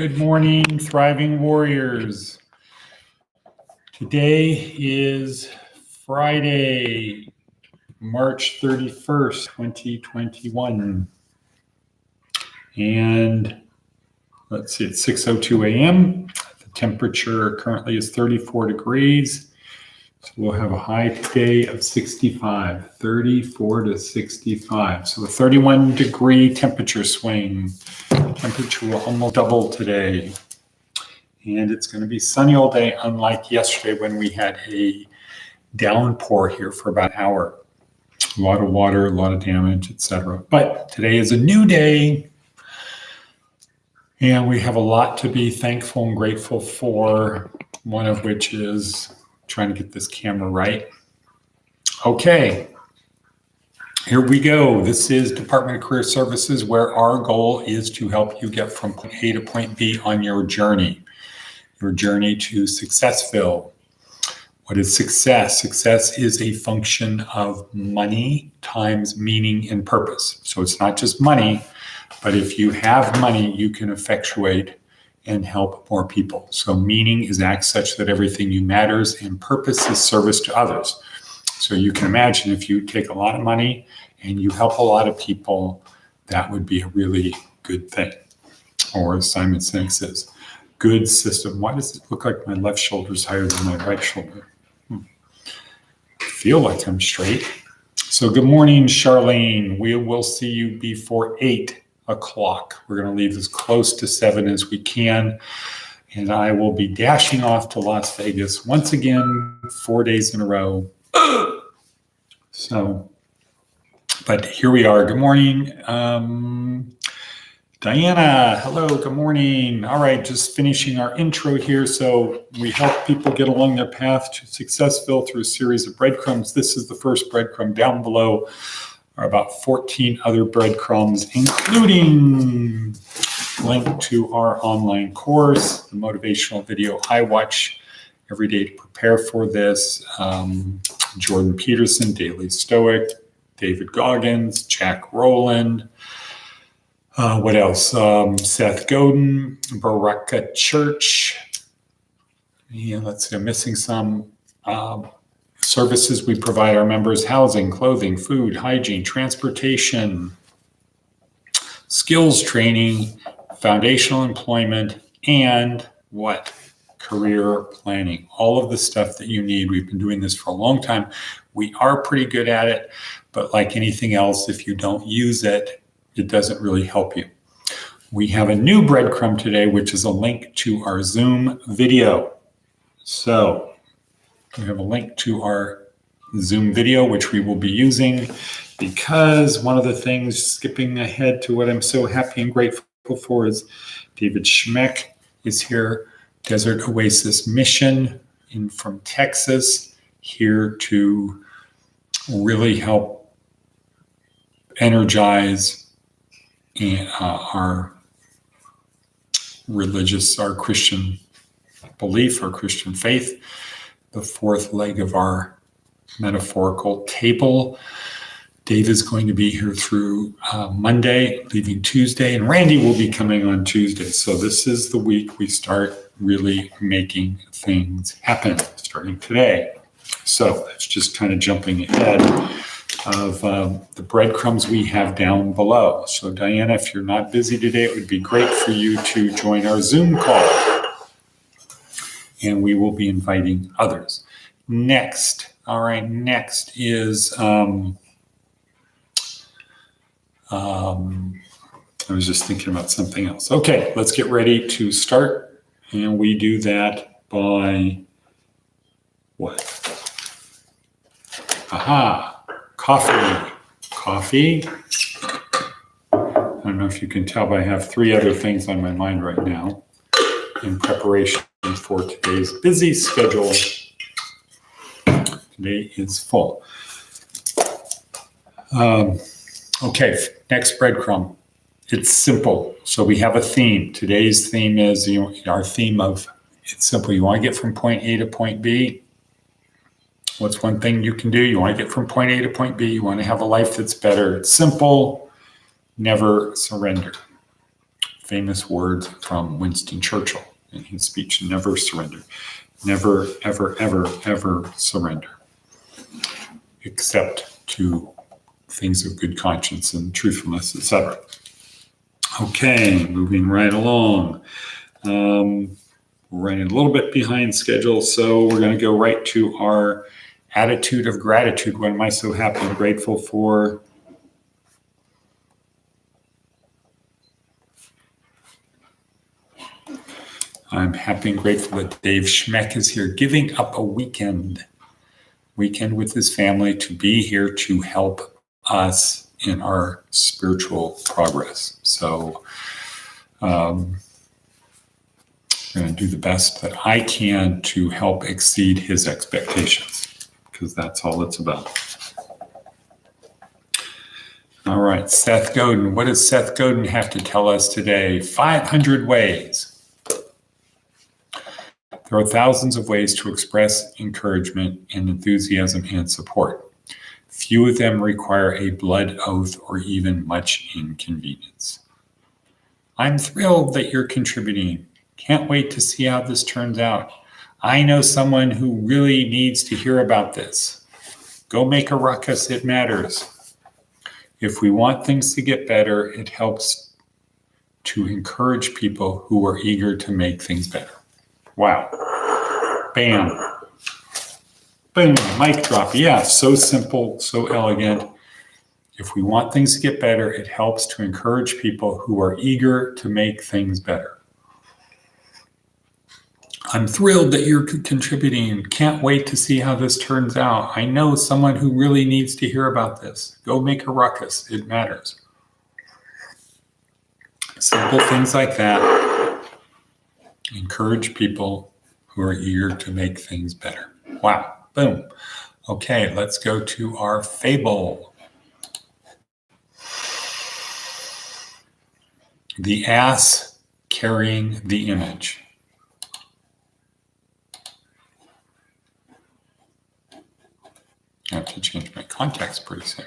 Good morning, thriving warriors. Today is Friday, March 31st, 2021. And let's see, it's 6:02 a.m. The temperature currently is 34 degrees. So we'll have a high today of 65, 34 to 65. So a 31 degree temperature swing. Temperature will almost double today. And it's going to be sunny all day, unlike yesterday when we had a downpour here for about an hour. A lot of water, a lot of damage, etc. But today is a new day. And we have a lot to be thankful and grateful for, one of which is trying to get this camera right. Okay, here we go. This is Department of Career Services, where our goal is to help you get from point A to point B on your journey to Successville. What is success? Success is a function of money times meaning and purpose. So it's not just money, but if you have money, you can effectuate and help more people. So meaning is act such that everything you matters, and purpose is service to others. So you can imagine if you take a lot of money and you help a lot of people, that would be a really good thing. Or as Simon Sinek says, good system. Why does it look like my left shoulder is higher than my right shoulder? I feel like I'm straight. So good morning, Charlene. We will see you before 8 o'clock. We're going to leave as close to 7 as we can. And I will be dashing off to Las Vegas once again, 4 days in a row. So, but here we are. Good morning. Diana, hello, good morning. All right, just finishing our intro here. So we help people get along their path to Successville through a series of breadcrumbs. This is the first breadcrumb. Down below are about 14 other breadcrumbs, including link to our online course, the motivational video I watch every day to prepare for this. Jordan Peterson, Daily Stoic, David Goggins, Jack Rowland. What else? Seth Godin, Baraka Church. Yeah, let's see, I'm missing some. Services we provide our members: housing, clothing, food, hygiene, transportation, skills training, foundational employment, and what? Career planning. All of the stuff that you need. We've been doing this for a long time. We are pretty good at it, but like anything else, if you don't use it, it doesn't really help you. We have a new breadcrumb today, which is a link to our Zoom video. So we have a link to our Zoom video, which we will be using, because one of the things, skipping ahead to what I'm so happy and grateful for, is David Schmeck is here, Desert Oasis Mission from Texas, here to really help energize our Christian belief, our Christian faith, the fourth leg of our metaphorical table. Dave is going to be here through Monday, leaving Tuesday, and Randy will be coming on Tuesday. So this is the week we start really making things happen, starting today. So that's just kind of jumping ahead of the breadcrumbs we have down below. So Diana, if you're not busy today, it would be great for you to join our Zoom call. And we will be inviting others. Next is, I was just thinking about something else. Okay, let's get ready to start. And we do that by what? Aha, coffee. Coffee. I don't know if you can tell, but I have 3 other things on my mind right now in preparation for today's busy schedule. Today is full. Okay, next breadcrumb. It's simple. So we have a theme. Today's theme is our theme of, it's simple. You want to get from point A to point B. What's one thing you can do? You want to get from point A to point B. You want to have a life that's better. It's simple. Never surrender. famous words from Winston Churchill in his speech, never surrender. Never, ever, ever, ever surrender, except to things of good conscience and truthfulness, etc. Okay, moving right along. We're running a little bit behind schedule, so we're going to go right to our attitude of gratitude. What am I so happy and grateful for? I'm happy and grateful that Dave Schmeck is here, giving up a weekend with his family to be here to help us in our spiritual progress. So I'm going to do the best that I can to help exceed his expectations, because that's all it's about. All right, Seth Godin. What does Seth Godin have to tell us today? 500 ways. There are thousands of ways to express encouragement and enthusiasm and support. Few of them require a blood oath or even much inconvenience. I'm thrilled that you're contributing. Can't wait to see how this turns out. I know someone who really needs to hear about this. Go make a ruckus, it matters. If we want things to get better, it helps to encourage people who are eager to make things better. Wow. Bam. Boom. Mic drop. Yeah, so simple, so elegant. If we want things to get better, it helps to encourage people who are eager to make things better. I'm thrilled that you're contributing. Can't wait to see how this turns out. I know someone who really needs to hear about this. Go make a ruckus. It matters. Simple things like that encourage people who are eager to make things better. Wow. Boom. Okay, let's go to our fable. The ass carrying the image. I have to change my context pretty soon.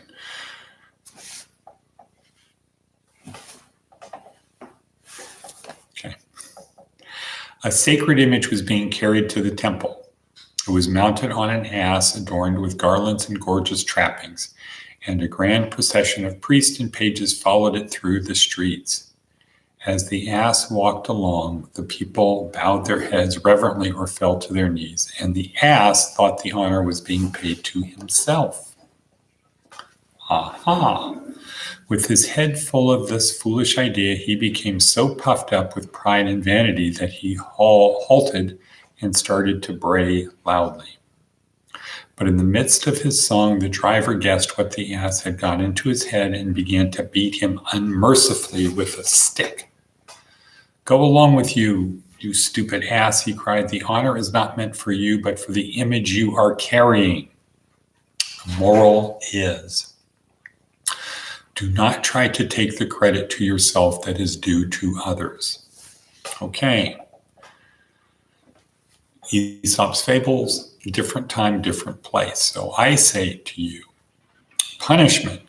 Okay. A sacred image was being carried to the temple. It was mounted on an ass adorned with garlands and gorgeous trappings, and a grand procession of priests and pages followed it through the streets. As the ass walked along, the people bowed their heads reverently or fell to their knees, and the ass thought the honor was being paid to himself. Aha! With his head full of this foolish idea, he became so puffed up with pride and vanity that he halted and started to bray loudly. But in the midst of his song, the driver guessed what the ass had got into his head and began to beat him unmercifully with a stick. Go along with you, you stupid ass, he cried. The honor is not meant for you, but for the image you are carrying. The moral is, do not try to take the credit to yourself that is due to others. Okay. Aesop's Fables, different time, different place. So I say to you, punishment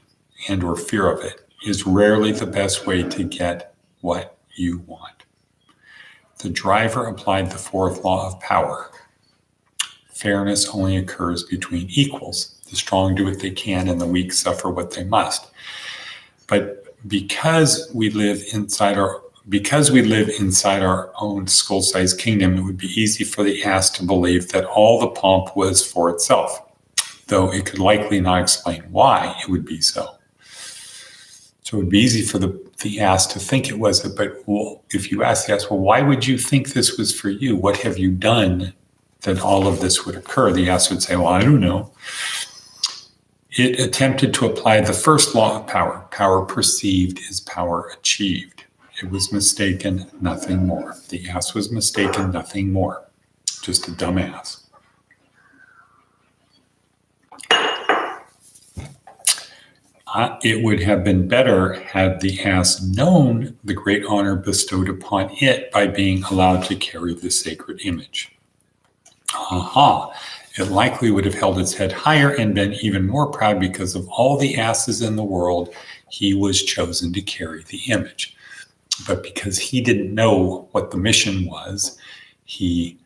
and or fear of it is rarely the best way to get what you want. The driver applied the fourth law of power. Fairness only occurs between equals. The strong do what they can and the weak suffer what they must. But because we live inside our own skull-sized kingdom, it would be easy for the ass to believe that all the pomp was for itself, though it could likely not explain why it would be so. So it would be easy for the ass to think it was, but if you ask the ass, well, why would you think this was for you? What have you done that all of this would occur? The ass would say, well, I don't know. It attempted to apply the first law of power. Power perceived is power achieved. It was mistaken, nothing more. The ass was mistaken, nothing more. Just a dumb ass. It would have been better had the ass known the great honor bestowed upon it by being allowed to carry the sacred image. Aha! It likely would have held its head higher and been even more proud because of all the asses in the world, he was chosen to carry the image. But because he didn't know what the mission was, he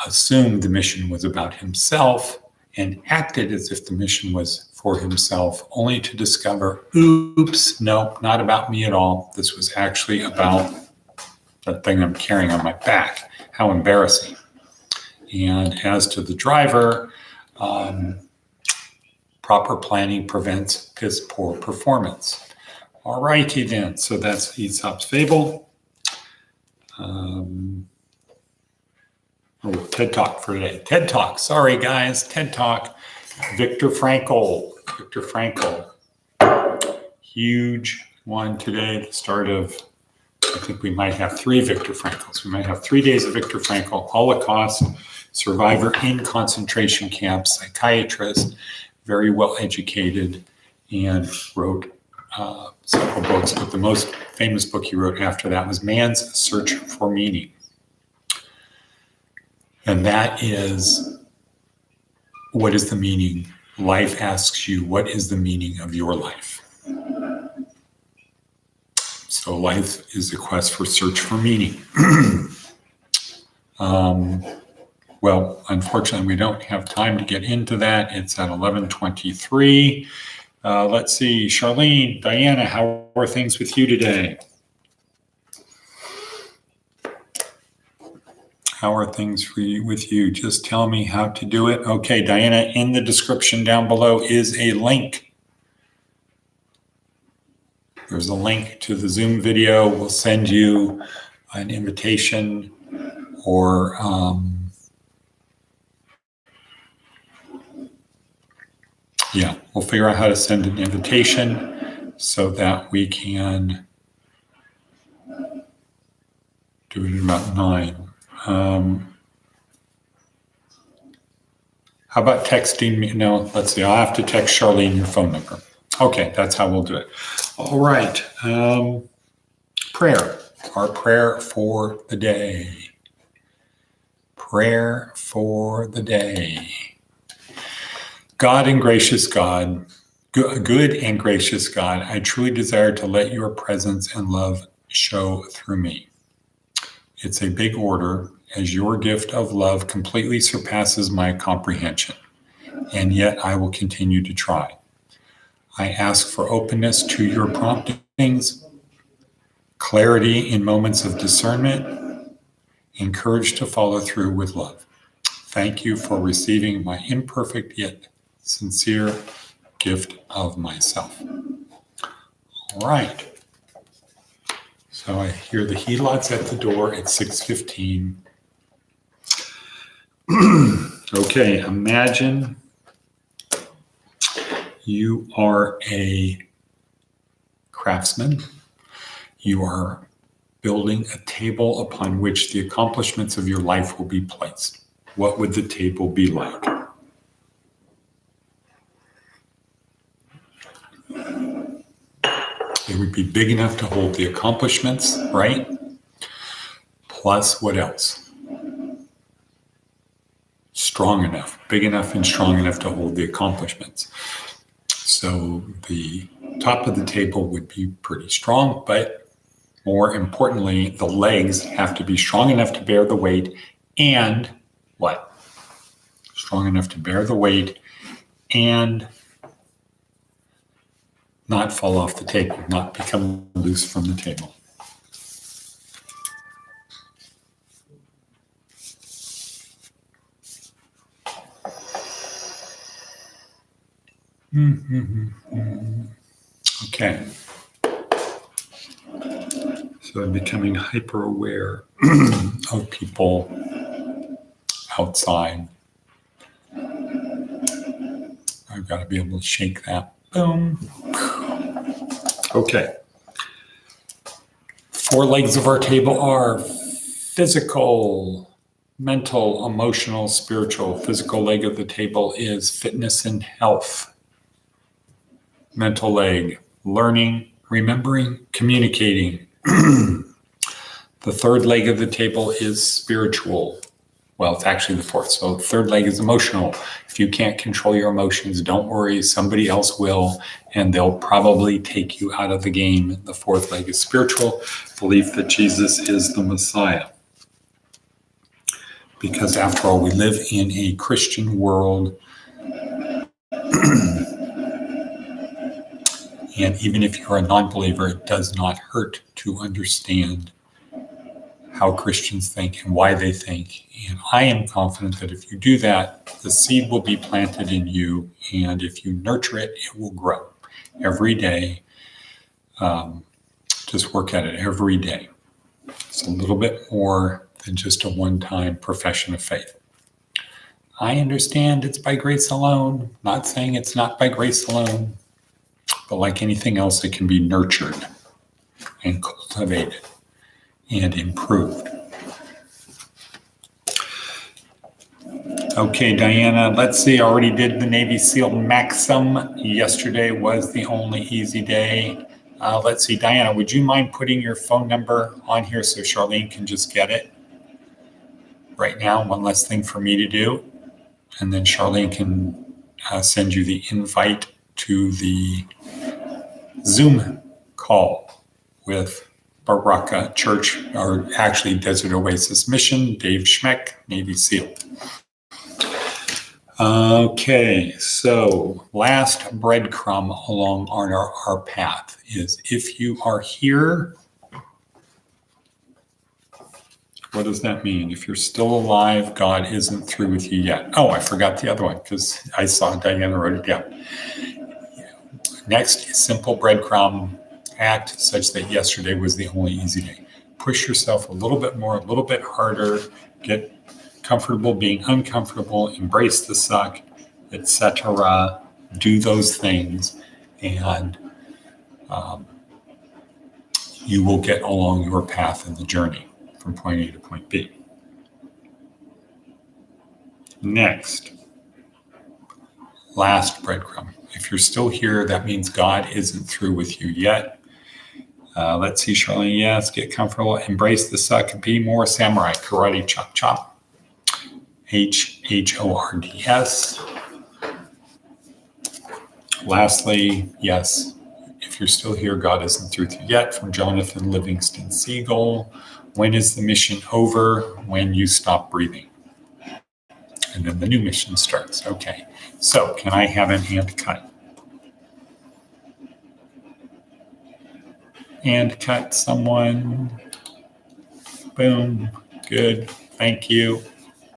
assumed the mission was about himself and acted as if the mission was for himself, only to discover, oops, no, not about me at all. This was actually about that thing I'm carrying on my back. How embarrassing. And as to the driver, proper planning prevents piss poor performance. All righty then, so that's Aesop's fable. TED Talk for today. TED Talk, sorry guys, TED Talk. Viktor Frankl, huge one today, the start of, I think we might have 3 Viktor Frankls. We might have 3 days of Viktor Frankl, Holocaust survivor in concentration camps, psychiatrist, very well educated, and wrote several books, but the most famous book he wrote after that was Man's Search for Meaning. And that is, what is the meaning? Life asks you, what is the meaning of your life? So life is a quest for search for meaning. Well, unfortunately, we don't have time to get into that. It's at 11:23. Let's see, Charlene, Diana, how are things with you today? How are things with you? Just tell me how to do it. Okay, Diana, in the description down below is a link. There's a link to the Zoom video. We'll send you an invitation or yeah, we'll figure out how to send an invitation so that we can do it at about 9. How about texting me? No, let's see. I'll have to text Charlene your phone number. Okay, that's how we'll do it. All right. Prayer. Our prayer for the day. Prayer for the day. God and gracious God, good and gracious God, I truly desire to let your presence and love show through me. It's a big order, as your gift of love completely surpasses my comprehension, and yet I will continue to try. I ask for openness to your promptings, clarity in moments of discernment, and courage to follow through with love. Thank you for receiving my imperfect yet sincere gift of myself. All right. So I hear the helots at the door at 6:15. Okay, imagine you are a craftsman. You are building a table upon which the accomplishments of your life will be placed. What would the table be like? It would be big enough to hold the accomplishments, right? Plus what else? Strong enough, big enough and strong enough to hold the accomplishments. So the top of the table would be pretty strong, but more importantly, the legs have to be strong enough to bear the weight and what? Strong enough to bear the weight and not fall off the table, not become loose from the table. Okay. So I'm becoming hyper aware of people outside. I've got to be able to shake that. Boom. Okay. 4 legs of our table are physical, mental, emotional, spiritual. Physical leg of the table is fitness and health. Mental leg, learning, remembering, communicating. The 3rd leg of the table is spiritual, Well, it's actually the fourth. So the third leg is emotional. If you can't control your emotions, don't worry. Somebody else will, and they'll probably take you out of the game. The fourth leg is spiritual, belief that Jesus is the Messiah. Because after all, we live in a Christian world. And even if you're a non-believer, it does not hurt to understand how Christians think and why they think. And I am confident that if you do that, the seed will be planted in you. And if you nurture it, it will grow every day. Just work at it every day. It's a little bit more than just a one-time profession of faith. I understand it's by grace alone. Not saying it's not by grace alone. But like anything else, it can be nurtured and cultivated and improved. Okay, Diana, let's see. I already did the Navy SEAL Maxim. Yesterday was the only easy day. Let's see, Diana, would you mind putting your phone number on here so Charlene can just get it right now? One less thing for me to do. And then Charlene can send you the invite to the Zoom call with Baraka Church, or actually Desert Oasis Mission, Dave Schmeck, Navy SEAL. Okay, so last breadcrumb along our path is if you are here, what does that mean? If you're still alive, God isn't through with you yet. Oh, I forgot the other one because I saw Diana wrote it down. Next, simple breadcrumb, act such that yesterday was the only easy day. Push yourself a little bit more, a little bit harder, get comfortable being uncomfortable, embrace the suck, etc. Do those things, and you will get along your path in the journey from point A to point B. Next, last breadcrumb. If you're still here, that means God isn't through with you yet. Let's see, Charlene. Yes, get comfortable. Embrace the suck. Be more samurai. Karate chop chop. HHORDS. Lastly, yes, if you're still here, God isn't through with you yet. From Jonathan Livingston Seagull. When is the mission over? When you stop breathing. And then the new mission starts. Okay. So can I have an hand cut? And cut someone. Boom. Good. Thank you.